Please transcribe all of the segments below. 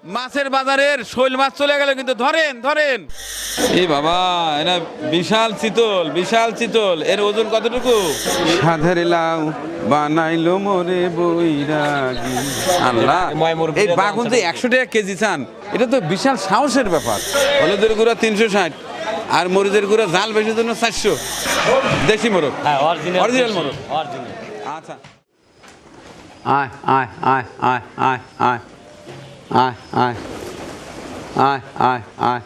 মাছের বাজারের শৈল মাছ চলে গেল, কিন্তু ধরেন ধরেন। এই বাবা, এরা বিশাল চিতল, এর ওজন কতটুকু? সাধারে লাউ বানাইলো মোরে বৈরাগী। আল্লাহ, এই বাগুন যে 100 টাকা কেজি চান, এটা তো বিশাল সাহসের ব্যাপার। হলুদের গুঁড়া 360, আর মরিচের গুঁড়া ঝাল বেশির জন্য 400। দেশি মোরগ, অরিজিনাল মোরগ। আচ্ছা, আয় আয় আয় আয় আয় আয় আয় আয় আয় আয় আয়।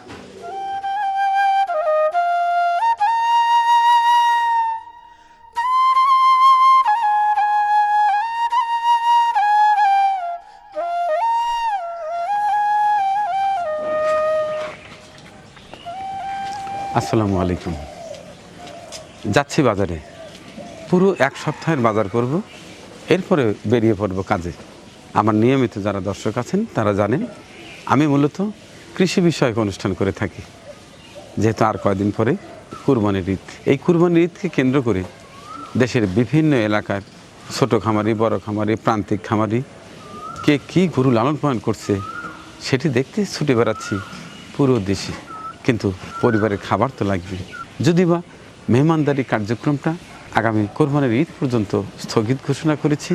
আসসালামু আলাইকুম। যাচ্ছি বাজারে, পুরো 1 সপ্তাহের বাজার করব, এরপরে বেরিয়ে পড়ব কাজে। আমার নিয়মিত যারা দর্শক আছেন তারা জানেন আমি মূলত কৃষি বিষয়ক অনুষ্ঠান করে থাকি। যেহেতু আর কয়েকদিন পরে কুরবানির ঈদ, এই কুরবানির ঈদকে কেন্দ্র করে দেশের বিভিন্ন এলাকার ছোট খামারি, বড় খামারি, প্রান্তিক খামারি কে কী গরু লালন পালন করছে সেটি দেখতে ছুটে বেড়াচ্ছি পুরো দেশে। কিন্তু পরিবারের খাবার তো লাগবে। যদি বা মেহমানদারি কার্যক্রমটা আগামী কোরবানির ঈদ পর্যন্ত স্থগিত ঘোষণা করেছি,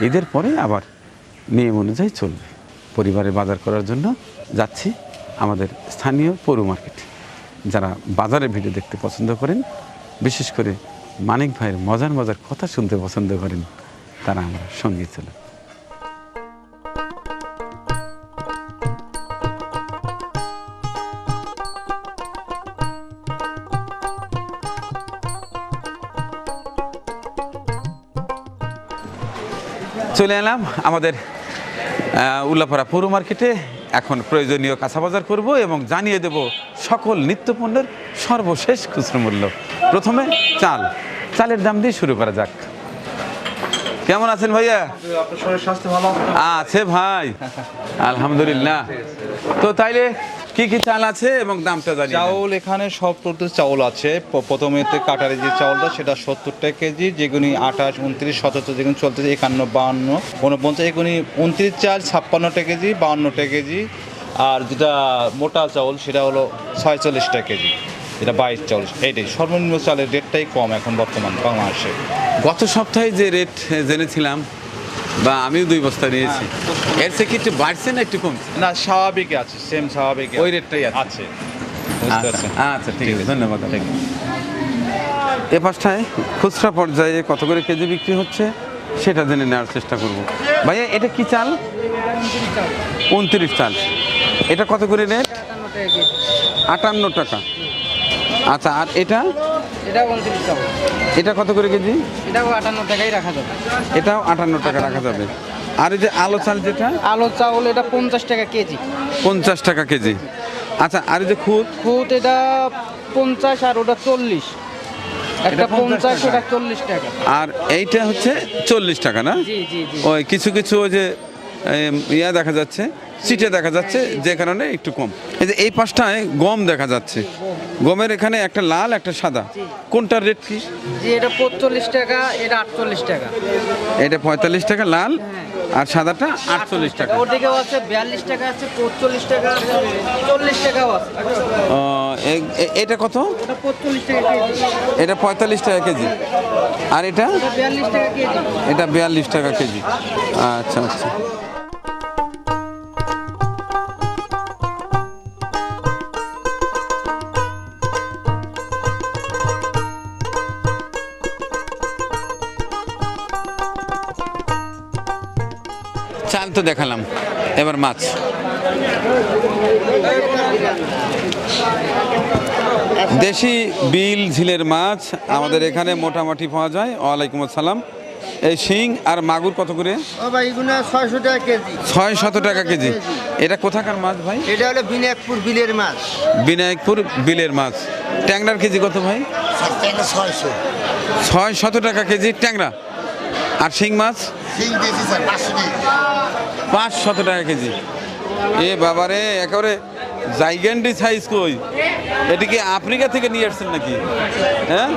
ঈদের পরে আবার নিয়ম অনুযায়ী চলবে। পরিবারে বাজার করার জন্য যাচ্ছি আমাদের স্থানীয় পৌর মার্কেট। যারা বাজারে ভিডিও দেখতে পছন্দ করেন, বিশেষ করে মানিক ভাইয়ের মজার কথা শুনতে পছন্দ করেন, তারা আমরা সঙ্গে চলে। চলে এলাম আমাদের উল্লাপাড়া পৌর মার্কেটে। এখন প্রয়োজনীয় কাঁচা বাজার করব এবং জানিয়ে দেব সকল নিত্যপণ্যের সর্বশেষ খুচরো মূল্য। প্রথমে চালের দাম দিয়ে শুরু করা যাক। কেমন আছেন ভাইয়া? আপনার শরীর স্বাস্থ্য ভালো আছে ভাই, আলহামদুলিল্লাহ। তো তাইলে কি কি চাল আছে এবং দামটা জানি। চাউল এখানে সব প্রকার চাউল আছে। প্রথমে কাটারি যে চাউলটা সেটা 70 টাকা কেজি, যেগুলি 28, 29, 77, যেগুলি চলতেছে 51, 52, 49, এগুলি 29 চাল 56 টাকা কেজি, 52 টাকা কেজি। আর যেটা মোটা চাউল সেটা হলো 46 টাকা কেজি, যেটা 22 চাউল। এইটাই সর্বনিম্ন চালের রেটটাই কম এখন বর্তমান বাংলাদেশে। গত সপ্তাহে যে রেট জেনেছিলাম, বা আমিও 2 বস্তা নিয়েছি, এর থেকে একটু বাড়ছে না একটু কমছে? না, স্বাভাবিক আছে, সেম স্বাভাবিক ওই রেটটাই আছে। আছে। বুঝতে পারছেন? আচ্ছা ঠিক আছে, ধন্যবাদ। এ পাশটায় খুচরা পর্যায়ে কত করে কেজি বিক্রি হচ্ছে সেটা জেনে নেওয়ার চেষ্টা করব। ভাইয়া, এটা কি চাল? 29 চাল। এটা কত করে রেট? 58 টাকা। আচ্ছা, আর এটা? এটাও 29 টাকা। এটা কত করে কেজি? এটাও 58 টাকাই রাখা যাবে। এটাও 58 টাকা রাখা যাবে। আর এই যে আলো চাল, যেটা আলো চাউল, এটা 50 টাকা কেজি। 50 টাকা কেজি। আচ্ছা, আর এই যে খুদ এটা 50, আর ওটা 40। একটা 50, ওটা 40 টাকা। আর এইটা হচ্ছে 40 টাকা না? জি জি জি। ওই কিছু ওই যে ইয়া দেখা যাচ্ছে, সিটে দেখা যাচ্ছে, যে কারণে একটু কম। এই যে এই পাশটায় গম দেখা যাচ্ছে। গমের এখানে একটা লাল, একটা সাদা, কোনটার রেট কি? জি, এটা 45 টাকা, এটা 48 টাকা। এটা 45 টাকা লাল, আর সাদাটা 48 টাকা। ওদিকেও আছে 42 টাকা, আছে 45 টাকা, 40 টাকাও আছে। এটা কত? ওটা 45 টাকা কেজি। এটা 45 টাকা কেজি। আর এটা? এটা 42 টাকা কেজি। এটা 42 টাকা কেজি। আচ্ছা আচ্ছা। চাল তো দেখালাম, এবার মাছ। দেশি বিল ঝিলের মাছ আমাদের এখানে মোটামুটি পাওয়া যায়। ওয়ালাইকুম আসসালাম। এই শিং আর মাগুর কত করে? ও ভাই, এগুলো 600 টাকা কেজি। 600 টাকা কেজি। এটা কোথাকার মাছ ভাই? এটা হলো বিনায়কপুর বিলের মাছ। বিনায়কপুর বিলের মাছ। ট্যাংরার কেজি কত ভাই? 600। 600 টাকা কেজি ট্যাংরা। আর শিং মাছ? সিং দিয়েছি স্যার 500 টাকা কেজি। এ বাবারে, একেবারে জাইগ্যান্টি সাইজ। কই, এটি কি আফ্রিকা থেকে নিয়ে আসছেন নাকি? হ্যাঁ,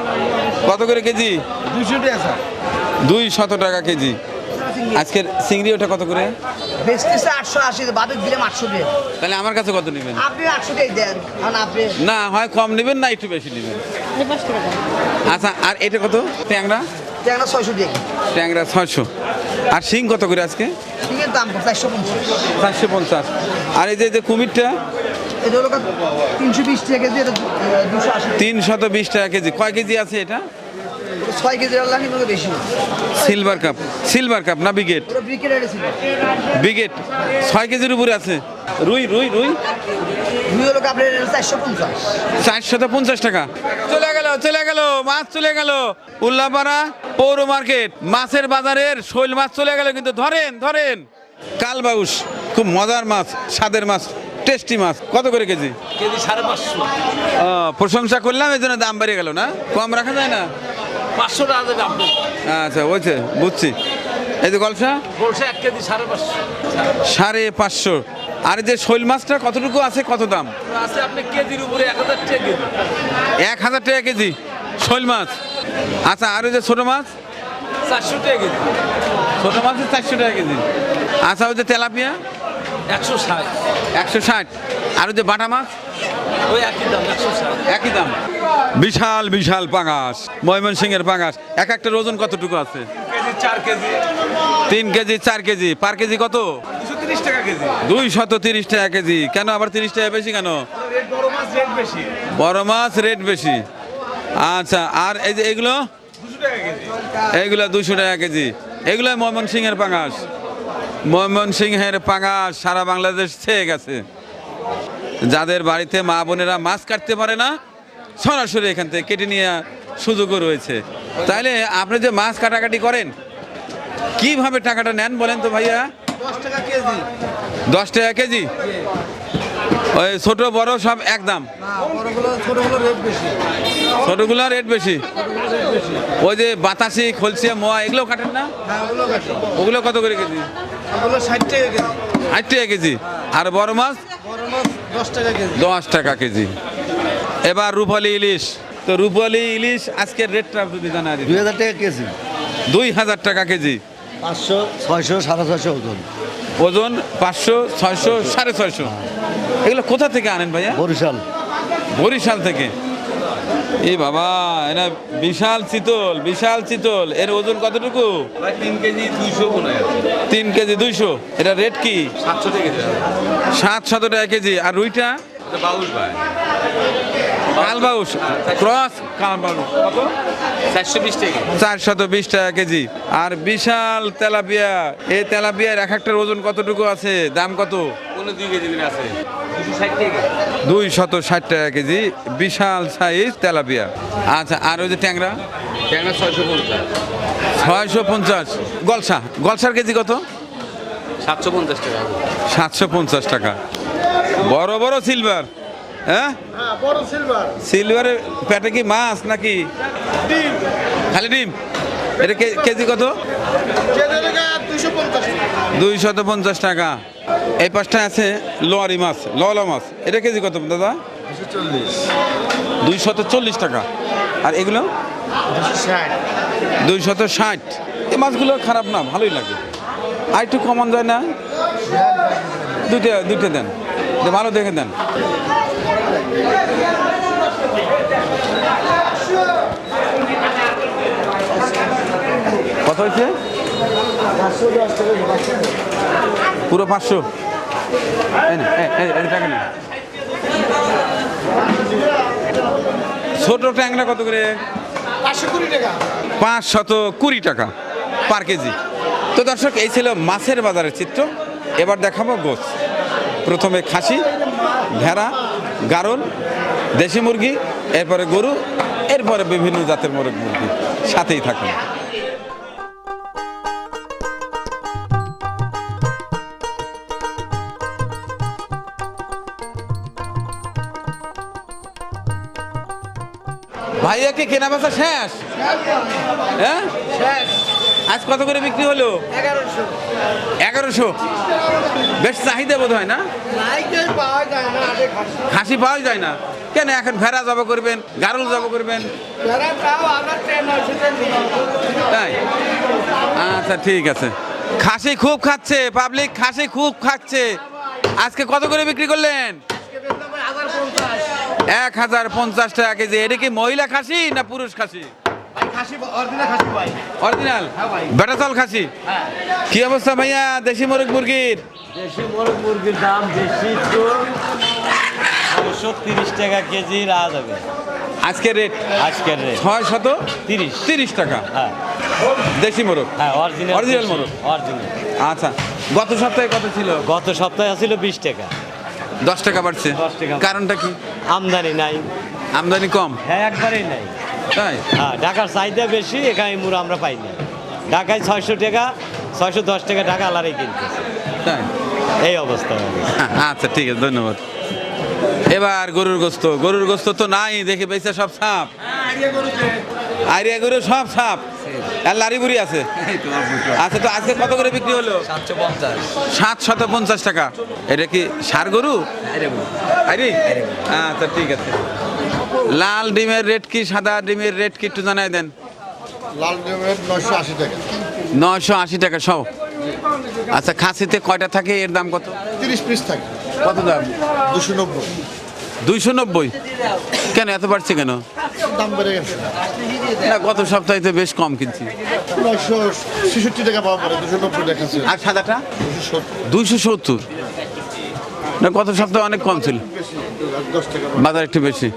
কত করে কেজি? 200 টাকা স্যার। 200 টাকা কেজি। চিংড়ি আজকের চিংড়ি ওটা কত করে? বেচতেছে 880, বাদে দিলাম 800 দিয়ে। তাহলে আমার কাছে কত নেবেন? আপনি 800 দিয়ে দেন, কারণ আপনি না হয় কম নেবেন না একটু বেশি নেবেন। আচ্ছা, আর এটা কত? ট্যাংরা? ট্যাংরা 600 দিয়ে। ট্যাংরা 600। আর শিং কত করে আজকে? শিঙের দাম 450। 450। আর এই যে কুমিরটা? এটা হলো 320 টাকা কেজি, এটা 280। 320 টাকা কেজি। কয় কেজি আছে এটা? 6 কেজি আল্লাহ কিন্তু বেশি। Silver cup? সিলভার কাপ না বিগেট? ওটা ব্রিকেট ছিল। বিগেট 6 কেজির উপরে আছে। রুই রুই রুই দুই হলো আপনার 450। 450 টাকা। চলে গেল চলে গেল, মাছ চলে গেল। উল্লাপাড়া পৌর মার্কেট মাছের বাজারের শৈল মাছ চলে গেল, কিন্তু ধরেন ধরেন কালবাউস, খুব মজার মাছ, স্বাদের মাছ, টেস্টি মাছ। কত করে কেজি? কেজি 550। প্রশংসা করলাম, এই জন্য দাম বেড়ে গেল না? কম রাখা যায় না? 500 টাকা দেবে আপনি। আচ্ছা হয়েছে, বুঝছি। এই যে গলসা বলছে 1 কেজি 550। 550। আর এই যে শৈল মাছটা কতটুকু আছে, কত দাম? আছে আপনি কেজির উপরে 1000 টাকা কেজি। 1000 টাকা কেজি শৈল মাছ। আচ্ছা, আর ওই যে ছোটো মাছ? 400 টাকা কেজি। ছোটো মাছ 400 টাকা কেজি। আচ্ছা, ওই যে তেলাপিয়া? 160। 160। আর ওই যে বাটা মাছ? ওই একই দাম 160। একই দাম। বিশাল বিশাল পাঙাশ, ময়মনসিংহের পাঙাশ। এক একটার ওজন কতটুকু আছে? KG 4 KG. 3 KG 4 KG. Per KG কত? 230 টাকা কেজি। 230 টাকা কেজি। কেন আবার 30 টাকা বেশি কেন? রেট বড় মাছ রেট বেশি। বড় মাছ রেট বেশি। আচ্ছা, আর এই যে এগুলো? 200 টাকা কেজি। এইগুলো 200 টাকা কেজি। এগুলো ময়মনসিংহের পাঙাশ। ময়মনসিংহের পাঙাশ সারা বাংলাদেশ ছেয়ে গেছে। যাদের বাড়িতে মা বোনেরা মাছ কাটতে পারে না, সরাসরি এখান থেকে কেটে নিয়ে সুযোগও রয়েছে। তাইলে আপনি যে মাছ কাটাকাটি করেন, কিভাবে টাকাটা নেন বলেন তো ভাইয়া? 10 টাকা কেজি। 10 টাকা কেজি। ওই ছোট বড় সব এক দাম? ছোটগুলো রেট বেশি। ছোটগুলো রেট বেশি। ওই যে বাতাসি, খলসিয়া, মোয়া এগুলো কাটেন না? হ্যাঁ, ওগুলো কাটে। ওগুলো কত করে কেজি? ওগুলো 60 টাকা কেজি। 8 টাকা কেজি। আর বড় মাছ? বড় মাছ 10 টাকা কেজি। 10 টাকা কেজি। এবার রূপালী ইলিশ। তো রূপালী ইলিশ আজকের রেটটা যদি জানা দিই। 2000 টাকা কেজি। 2000 টাকা কেজি। 500, 600, 650 ওজন। ওজন 500, 600, 650। এগুলো কোথা থেকে আনেন ভাইয়া? বরিশাল। বরিশাল থেকে। এই বাবা, এটা বিশাল চিতল, বিশাল চিতল। এর ওজন কতটুকু? 3 কেজি 200 মনে হয়। 3 কেজি 200। এটা রেট কি? 700 টাকা কেজি। 700 টাকা কেজি। আর রুইটা? এটা বাউল ভাই। কালবাউস ক্রস কালবাউস কত? 420 টাকা। 420 টাকা কেজি। আর বিশাল তেলাপিয়া, এই তেলাপিয়ার এক একটার ওজন কতটুকু আছে, দাম কত? কোন 2 কেজি নিয়ে আছে 260 টাকা। 260 টাকা কেজি, বিশাল সাইজ তেলাপিয়া। আচ্ছা, আর ওই যে ট্যাংরা? ট্যাংরা 650। 650। গলসা, গলসার কেজি কত? 750 টাকা। 750 টাকা। বড় বড় সিলভার, হ্যাঁ? হ্যাঁ, বড় সিলভার। সিলভারের পেটে কি মাছ নাকি? ডিম। খালি ডিম। এটা কেজি কত? কেজি টাকা 250 টাকা। 250 টাকা। এই পাশটা আছে লোয়ারি মাছ, লওলা মাছ। এটা কেজি কত দাদা? 240। 240 টাকা। আর এগুলো? 260। 260। এই মাছগুলো খারাপ না, ভালোই লাগে। আর একটু কমান যায় না? দুইটা দেন, ভালো দেখে দেন। কত হয়েছে? পুরো 500। টাকা নেই। ছোট ট্যাংরা কত করে? 520 টাকা। 520 টাকা পার কেজি। তো দর্শক, এই ছিল মাছের বাজারের চিত্র। এবার দেখাবো গোছ। প্রথমে খাসি, ভেড়া, গারল, দেশি মুরগি, এরপরে গরু, এরপরে বিভিন্ন জাতের মুরগি। সাথেই থাকুন। ভাইয়া কি কেনা বেচা শেষ? হ্যাঁ, আজ কত করে বিক্রি হলো? 1100। বেশ চাহিদা বোধ হয় না? খাসি পাওয়া যায় না কেন? এখন ভেড়া জব করবেন, গারল জব করবেন, তাই? আচ্ছা ঠিক আছে। খাসি খুব খাচ্ছে পাবলিক, খাসি খুব খাচ্ছে। আজকে কত করে বিক্রি করলেন? 1050 টাকা কেজি। এটা কি মহিলা খাসি না পুরুষ খাসি? অরিজিনাল বেটাচল খাসি। কি অবস্থা ভাইয়া দেশি মোরগ মুরগির? দেশি মোরগ মুরগির দাম বেশি তো 630 টাকা কেজি রাখা যাবে আজকের রেট আজকের রেট 630 টাকা। হ্যাঁ দেশি মোরগ, হ্যাঁ অরিজিনাল অরিজিনাল মোরগ। অরিজিনাল। আচ্ছা, গত সপ্তাহে কত ছিল? গত সপ্তাহে ছিল 20 টাকা। 10 টাকা বাড়ছে। 10 টাকা। কারণটা কি? আমদানি নাই। আমদানি কম? হ্যাঁ একবারেই নাই। তাই? হ্যাঁ ঢাকার চাহিদা বেশি, এখানে মুড় আমরা পাই না। ঢাকায় 600 টাকা 610 টাকা ঢাকা আলারে কিনতেছে। তাই? এই অবস্থা। আচ্ছা ঠিক আছে, ধন্যবাদ। এবার গরুর গোস্ত। গরুর গোস্ত তো নাই, দেখে বেঁচে সব সাপ। আইরিয়া গরু সব সাপ, আর লারি বুড়ি আছে। আচ্ছা, তো আজকে কত করে বিক্রি হলো? 750 টাকা। এটা কি ষাঁড় গরু? আইরি? আচ্ছা ঠিক আছে। লাল ডিমের রেট কি, সাদা ডিমের রেট কি একটু জানাই দেন। লাল ডিমের 980 টাকা। 980 টাকা সব। আচ্ছা, খাসিতে কয়টা থাকে, এর দাম কত? 30 পিস থাকে। কত দাম? 290। 290? কেন এত বাড়ছে কেন? দাম বেড়ে গেছে। না, গত সপ্তাহে তো বেশ কম কিনছি। 966 টাকা পাওয়া পরে 290 টাকা ছিল। আর সাদাটা 270। 270? না, গত সপ্তাহে অনেক কম ছিল, 10 টাকা। বাজার একটু বেশি।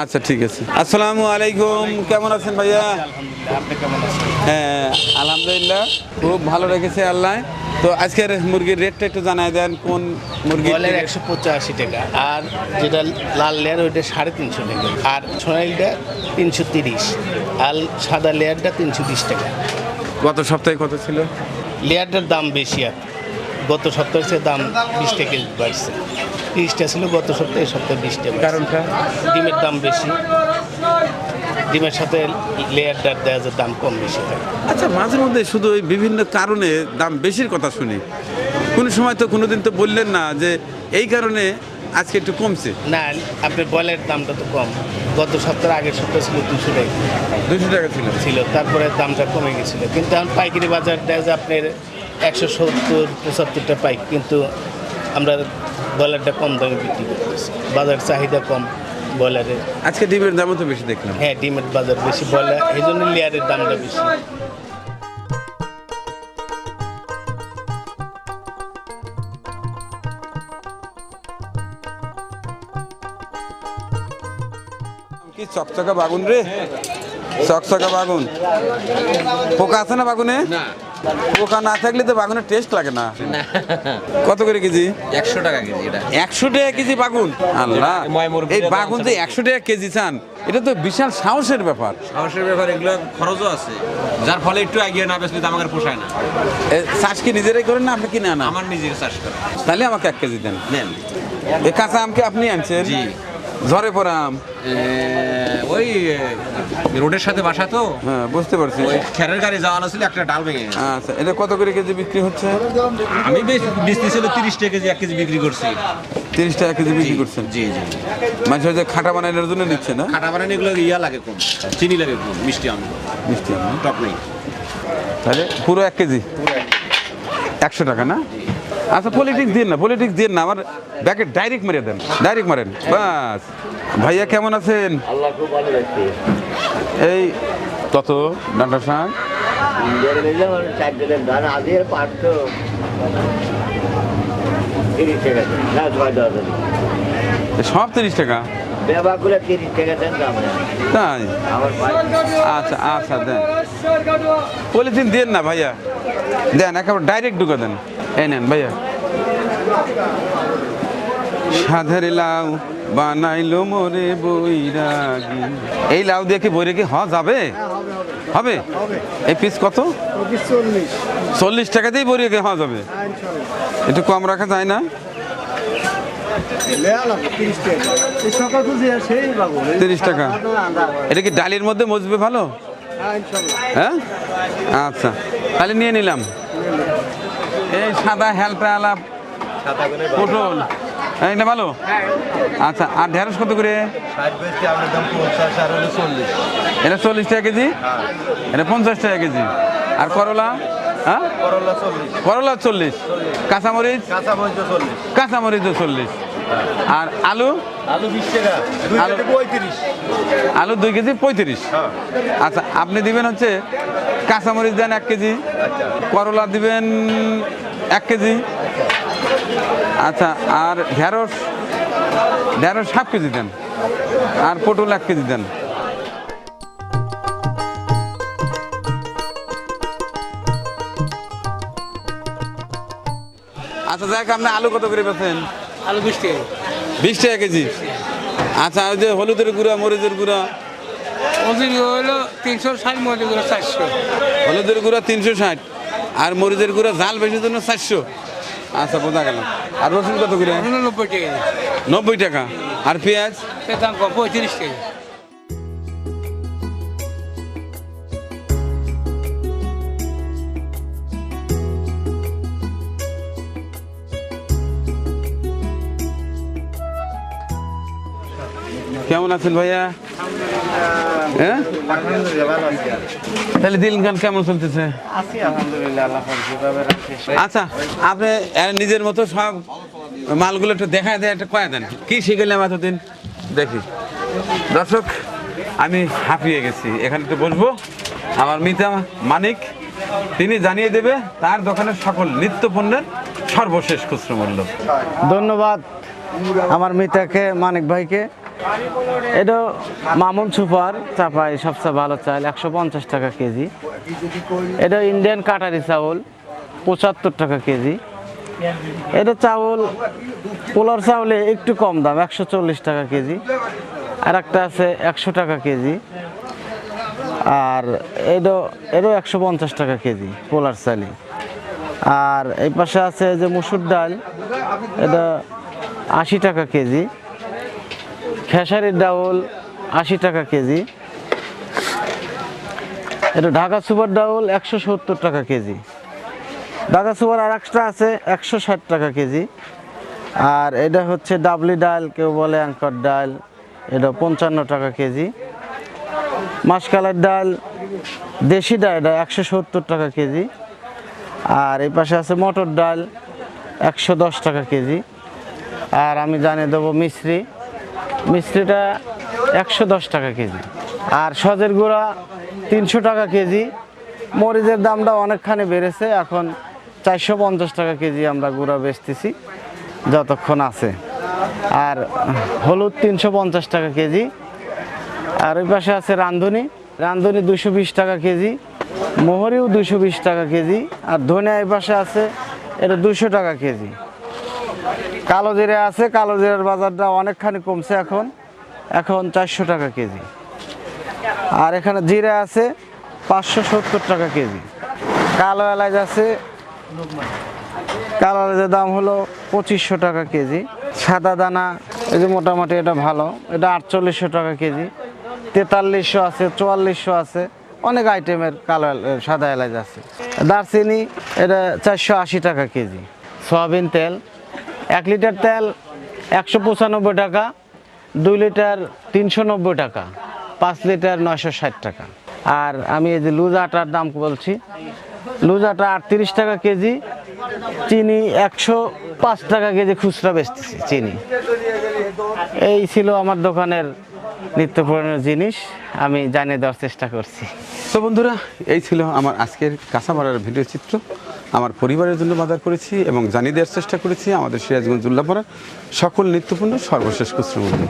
আচ্ছা ঠিক আছে। আসসালামু আলাইকুম, কেমন আছেন ভাইয়া? হ্যাঁ আলহামদুলিল্লাহ, খুব ভালো রেখেছে আল্লাহ। তো আজকের মুরগির রেটটা একটু জানাই দেন, কোন মুরগি? বয়লার 185 টাকা, আর যেটা লাল লেয়ার ওইটা 350 টাকা, আর সোনালিটা 330, আর সাদা লেয়ারটা 320 টাকা। গত সপ্তাহে কত ছিল? লেয়ারটার দাম বেশি, আর গত সপ্তাহের চেয়ে দাম 20 টাকা বাড়ছে। 30টা ছিল গত সপ্তাহে, এই সপ্তাহে 20 টাকা। কারণটা? ডিমের দাম বেশি, ডিমের সাথে লেয়ারটার দেওয়া যায় দাম কম বেশি হয়। আচ্ছা, মাঝে মধ্যে শুধু ওই বিভিন্ন কারণে দাম বেশির কথা শুনি। কোনো সময় তো কোনোদিন তো বললেন না যে এই কারণে আজকে একটু কমছে। না, আপনার বয়লারের দামটা তো কম। গত সপ্তাহের আগের সপ্তাহ ছিল 200 টাকা 200 টাকা ছিল। তারপরে দামটা কমে গেছিল। কিন্তু এখন পাইকারি বাজার দেখা যায় আপনার 170-75 পাইক, কিন্তু আমরা ব্রয়লারটা কম দামে বিক্রি করতেছি। বাজার চাহিদা কম ব্রয়লারের। আজকে ডিমের দামও তো বেশি দেখলাম। হ্যাঁ, ডিমের বাজার বেশি, ব্রয়লার এই জন্য লেয়ারের দামটা বেশি। কি চকচকা বাগুন রে, চকচকা বাগুন। পোকা আছে না বাগুনে? না, পোকা না থাকলে তো বাগুনের টেস্ট লাগে না। কত করে কেজি? 100 টাকা কেজি এটা। 100 টাকা কেজি বাগুন? আল্লাহ, ময়মুরগি এই বাগুন যে 100 টাকা কেজি চান, এটা তো বিশাল সাহসের ব্যাপার। সাহসের ব্যাপার, এগুলো খরচও আছে, যার ফলে একটু এগিয়ে না বেশি দাম আমার পোষায় না। চাষ কি নিজেরাই করেন না আপনি কিনে আনা? আমার নিজের চাষ করে। তাহলে আমাকে 1 কেজি দেন। নেন। এই কাঁচা আমকে আপনি আনছেন? জি। ঝরে পড়া আম? ওই রোডের সাথে বাসা তো, হ্যাঁ বুঝতে পারছি। ওই খেরের গাড়ি যাওয়ানো ছিল, একটা ডাল ভেঙে গেছে। আচ্ছা, এটা কত করে কেজি বিক্রি হচ্ছে? আমি বেশ বেচতে ছিল 30 টাকা কেজি, 1 কেজি বিক্রি করছি। 30 টাকা কেজি বিক্রি করছেন? জি জি। মানুষ যে খাটা বানানোর জন্য নিচ্ছে না? খাটা বানানি এগুলো ইয়া লাগে কম, চিনি লাগে কম, মিষ্টি আম, মিষ্টি আম টক নেই। তাহলে পুরো 1 কেজি 100 টাকা না? আচ্ছা, পলিটিক্স দিন না, পলিটিক্স দিন না, আমার ব্যাকে ডাইরেক্ট মেরে দেন, ডাইরেক্ট মারেন বাস। ভাইয়া কেমন আছেন? আল্লাহ খুব ভালো রাখছে। এই কত ডাঁটা শাক? ধান আজের পাট তো 30 টাকা না, 6-10 সব 30 টাকা? ব্যবহার করে 30 টাকা দেন দাম। তাই? আমার ভাই আচ্ছা আচ্ছা, দেন। পলিথিন দেন না ভাইয়া, দেন একেবারে ডাইরেক্ট ঢুকে দেন। এই নেন ভাইয়া। সাধের লাউ বানাইলো মোরে বৈরাগী। এই লাউ দিয়ে কি বৈরাগী হওয়া যাবে? হবে? এই পিস কত? 40 টাকা দিয়ে বৈরাগী হওয়া যাবে? একটু কম রাখা যায় না? 30 টাকা। এটা কি ডালির মধ্যে মজবে ভালো? হ্যাঁ আচ্ছা, তাহলে নিয়ে নিলাম। এই সাদা হেলটা আলাপ পটল এইটা ভালো। আচ্ছা, আর ঢেঁড়স কত করে? এটা 40 টাকা কেজি, এটা 50 টাকা কেজি। আর করলা? হ্যাঁ করলা 40, কাঁচামরিচ কাঁচামরিচও 40, আর আলু আলু 20 টাকা, 2 আলু- কেজি 35। আলু 2 কেজি 35। আচ্ছা, আপনি দিবেন হচ্ছে কাঁচামরিচ দেন 1 কেজি, করলা দিবেন 1 কেজি, আচ্ছা, আর ঢেঁড়স 1/2 কেজি দেন, আর পটল 1 কেজি দেন। আচ্ছা, যাক, আপনি আলু কত করে বেচেন? আলু 20 টাকা 20 টাকা কেজি। আচ্ছা, ওই যে হলুদের গুঁড়া, মরিচের গুঁড়া, ওজন হলো 360, মধ্যে 400। হলুদের গুঁড়া 360, আর মরিচের গুঁড়া ঝাল বেশির জন্য 400। আচ্ছা, বোঝা গেল। আর রসুন কত করে? 90 টাকা 90 টাকা। আর পেঁয়াজ? এর দাম কম, 35 টাকা। কেমন আছেন ভাইয়া? হ্যাঁ, তাহলে দিনকাল কেমন চলতেছে? আচ্ছা, আপনি নিজের মতো সব মালগুলো একটু দেখায় দেয়, একটা কয়া দেন। কি শিখলাম এতদিন দেখি। দর্শক, আমি হাঁপিয়ে গেছি, এখানে একটু বসবো। আমার মিতা মানিক, তিনি জানিয়ে দেবে তার দোকানের সকল নিত্য পণ্যের সর্বশেষ খুচরো মূল্য। ধন্যবাদ আমার মিতাকে, মানিক ভাইকে। এটা মামুন সুপার চাপাই সবচেয়ে ভালো চাল, 150 টাকা কেজি। এটা ইন্ডিয়ান কাটারি চাউল, 75 টাকা কেজি। এটা চাউল পোলার চাউলে একটু কম দাম, 140 টাকা কেজি। আর একটা আছে 100 টাকা কেজি। আর এটাও 150 টাকা কেজি পোলার চালি। আর এই পাশে আছে যে মুসুর ডাল, এটা 80 টাকা কেজি। খেসারির ডাউল 80 টাকা কেজি। এটা ঢাকা সুপার ডাউল 170 টাকা কেজি। ঢাকা সুপার আর একটা আছে 160 টাকা কেজি। আর এটা হচ্ছে ডাবলি ডাল, কেউ বলে অ্যাঙ্কর ডাল, এটা 55 টাকা কেজি। মাসকালের ডাল, দেশি ডাল, এটা 170 টাকা কেজি। আর এই পাশে আছে মটর ডাল, 110 টাকা কেজি। আর আমি জানিয়ে দেবো মিশ্রিটা 110 টাকা কেজি। আর সজের গুঁড়া 300 টাকা কেজি। মরিচের দামটা অনেকখানি বেড়েছে, এখন 450 টাকা কেজি আমরা গুঁড়া বেচতেছি যতক্ষণ আছে। আর হলুদ 350 টাকা কেজি। আর ওই পাশে আছে রাঁধুনি 220 টাকা কেজি। মোহরিও 220 টাকা কেজি। আর ধনিয়া এই পাশে আছে, এটা 200 টাকা কেজি। কালো জিরা আছে, কালো জিরার বাজারটা অনেকখানি কমছে, এখন 400 টাকা কেজি। আর এখানে জিরা আছে 570 টাকা কেজি। কালো এলাচ আছে, কালো এলাচের দাম হলো 2500 টাকা কেজি। সাদা দানা এই যে মোটামুটি এটা ভালো, এটা 4800 টাকা কেজি। 4300 আছে, 4400 আছে, অনেক আইটেমের সাদা এলাচ আছে। দারচিনি এটা 480 টাকা কেজি। সয়াবিন তেল 1 লিটার তেল 195 টাকা, 2 লিটার 390 টাকা, 5 লিটার 960 টাকা। আর আমি এই যে লুজ আটার দাম বলছি, লুজ আটা 38 টাকা কেজি। চিনি 105 টাকা কেজি খুচরা বেচতেছি চিনি। এই ছিল আমার দোকানের নিত্য প্রয়োজনীয় জিনিস, আমি জানিয়ে দেওয়ার চেষ্টা করছি। তো বন্ধুরা, এই ছিল আমার আজকের কাঁচামারার ভিডিও চিত্র। আমার পরিবারের জন্য বাজার করেছি এবং জানিয়ে দেওয়ার চেষ্টা করেছি আমাদের সিরাজগঞ্জ উল্লাপাড়ার সকল নিত্যপণ্য সর্বশেষ খুচরো মূল্য।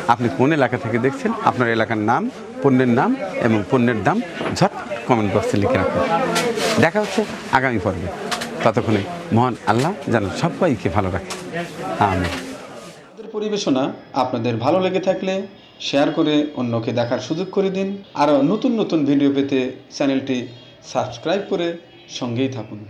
আপনি কোন এলাকা থেকে দেখছেন, আপনার এলাকার নাম, পণ্যের নাম এবং পণ্যের দাম ঝট কমেন্ট বক্সে লিখে রাখুন। দেখা হচ্ছে আগামী পর্বে। ততক্ষণে মহান আল্লাহ যেন সবাইকে ভালো রাখে, আমিন। পরিবেশনা আপনাদের ভালো লেগে থাকলে শেয়ার করে অন্যকে দেখার সুযোগ করে দিন। আরও নতুন নতুন ভিডিও পেতে চ্যানেলটি সাবস্ক্রাইব করে সঙ্গেই থাকুন।